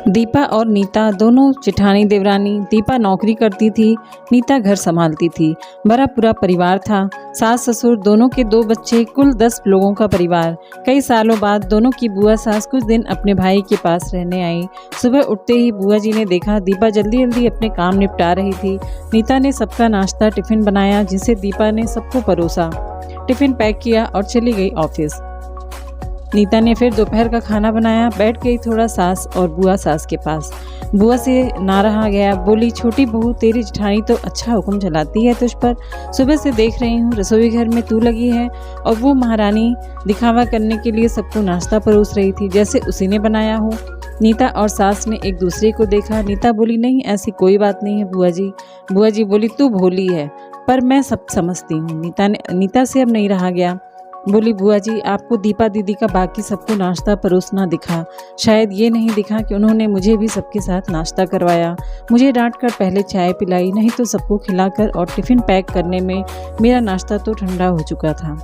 दीपा और नीता दोनों जेठानी देवरानी। दीपा नौकरी करती थी, नीता घर संभालती थी। बड़ा पूरा परिवार था, सास ससुर दोनों के 2 बच्चे, कुल 10 लोगों का परिवार। कई सालों बाद दोनों की बुआ सास कुछ दिन अपने भाई के पास रहने आई। सुबह उठते ही बुआ जी ने देखा दीपा जल्दी जल्दी अपने काम निपटा रही थी। नीता ने सबका नाश्ता टिफिन बनाया, जिसे दीपा ने सबको परोसा। टिफिन पैक किया और चली गई ऑफिस। नीता ने फिर दोपहर का खाना बनाया, बैठ गई थोड़ा सास और बुआ सास के पास। बुआ से ना रहा गया, बोली छोटी बहू तेरी जेठानी तो अच्छा हुक्म चलाती है तुझ पर। सुबह से देख रही हूँ रसोई घर में तू लगी है और वो महारानी दिखावा करने के लिए सबको नाश्ता परोस रही थी जैसे उसी ने बनाया हो। नीता और सास ने एक दूसरे को देखा। नीता बोली नहीं ऐसी कोई बात नहीं है बुआ जी। बुआ जी बोली तू भोली है पर मैं सब समझती हूँ। नीता से अब नहीं रहा गया, बोली बुआ जी आपको दीपा दीदी का बाकी सबको नाश्ता परोसना दिखा, शायद ये नहीं दिखा कि उन्होंने मुझे भी सबके साथ नाश्ता करवाया। मुझे डांट कर पहले चाय पिलाई, नहीं तो सबको खिलाकर और टिफ़िन पैक करने में मेरा नाश्ता तो ठंडा हो चुका था।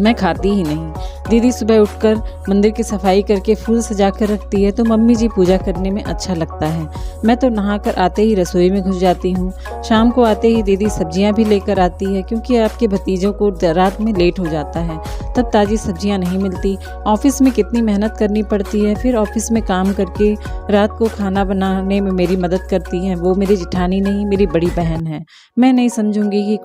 मैं खाती ही नहीं। दीदी सुबह उठकर मंदिर की सफाई करके फूल सजा कर रखती है तो मम्मी जी पूजा करने में अच्छा लगता है। मैं तो नहाकर आते ही रसोई में घुस जाती हूँ। शाम को आते ही दीदी सब्जियाँ भी लेकर आती है, क्योंकि आपके भतीजों को रात में लेट हो जाता है, तब ताज़ी सब्जियाँ नहीं मिलती। ऑफिस में कितनी मेहनत करनी पड़ती है, फिर ऑफिस में काम करके रात को खाना बनाने में मेरी मदद करती है। वो मेरी जेठानी नहीं, मेरी बड़ी बहन है। मैं नहीं समझूंगी कि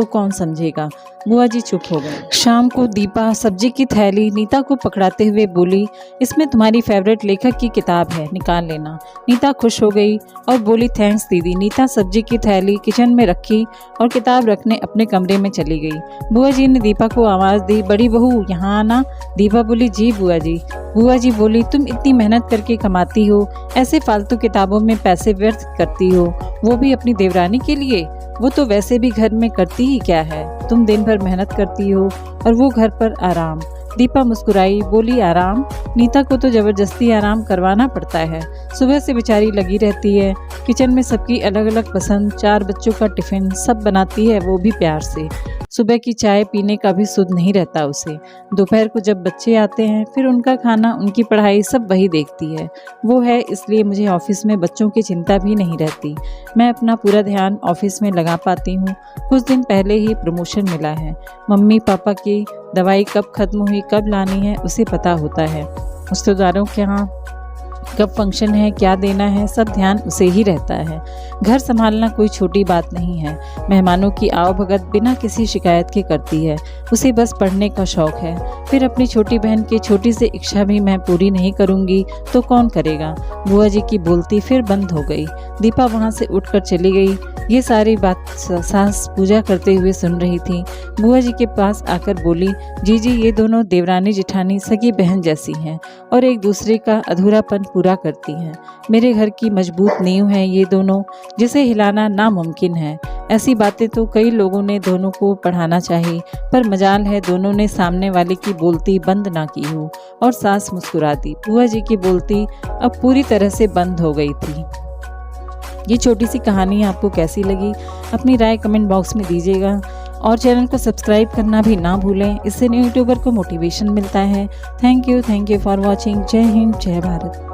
कौन समझेगा। बुआ जी चुप हो गए। शाम को दीपा सब्जी की थैली नीता को पकड़ाते हुए बोली इसमें तुम्हारी फेवरेट लेखक की किताब है, निकाल लेना। नीता खुश हो गई और बोली थैंक्स दीदी। नीता सब्जी की थैली किचन में रखी और किताब रखने अपने कमरे में चली गई। बुआ जी ने दीपा को आवाज़ दी बड़ी बहू यहाँ आना। दीपा बोली जी बुआ जी। बुआ जी बोली तुम इतनी मेहनत करके कमाती हो, ऐसे फालतू किताबों में पैसे व्यर्थ करती हो, वो भी अपनी देवरानी के लिए। वो तो वैसे भी घर में करती ही क्या है, तुम दिन भर मेहनत करती हो और वो घर पर आराम। दीपा मुस्कुराई, बोली आराम? नीता को तो जबरदस्ती आराम करवाना पड़ता है। सुबह से बेचारी लगी रहती है, किचन में सबकी अलग अलग पसंद, 4 बच्चों का टिफिन सब बनाती है, वो भी प्यार से। सुबह की चाय पीने का भी सुध नहीं रहता उसे। दोपहर को जब बच्चे आते हैं फिर उनका खाना, उनकी पढ़ाई सब वही देखती है। वो है इसलिए मुझे ऑफिस में बच्चों की चिंता भी नहीं रहती। मैं अपना पूरा ध्यान ऑफिस में लगा पाती हूँ। कुछ दिन पहले ही प्रमोशन मिला है। मम्मी पापा की दवाई कब खत्म हुई, कब लानी है, उसे पता होता है। रिश्तेदारों के यहाँ कब फंक्शन है, क्या देना है, सब ध्यान उसे ही रहता है। घर संभालना कोई छोटी बात नहीं है। मेहमानों की आवभगत बिना किसी शिकायत के करती है। उसे बस पढ़ने का शौक है। फिर अपनी छोटी बहन की छोटी सी इच्छा भी मैं पूरी नहीं करूंगी तो कौन करेगा। बुआ जी की बोलती फिर बंद हो गई। दीपा वहां से उठकर चली गई। ये सारी बात सास पूजा करते हुए सुन रही थी। बुआ जी के पास आकर बोली जी ये दोनों देवरानी जेठानी सगी बहन जैसी हैं और एक दूसरे का अधूरापन पूरा करती हैं। मेरे घर की मजबूत नींव है ये दोनों, जिसे हिलाना नामुमकिन है। ऐसी बातें तो कई लोगों ने दोनों को पढ़ाना चाहिए, पर मजाल है दोनों ने सामने वाले की बोलती बंद ना की हो। और सास मुस्कुरा दी। बुआ जी की बोलती अब पूरी तरह से बंद हो गई थी। ये छोटी सी कहानी आपको कैसी लगी, अपनी राय कमेंट बॉक्स में दीजिएगा और चैनल को सब्सक्राइब करना भी ना भूलें। इससे न्यू यूट्यूबर को मोटिवेशन मिलता है। Thank you for watching. जय हिंद, जय भारत।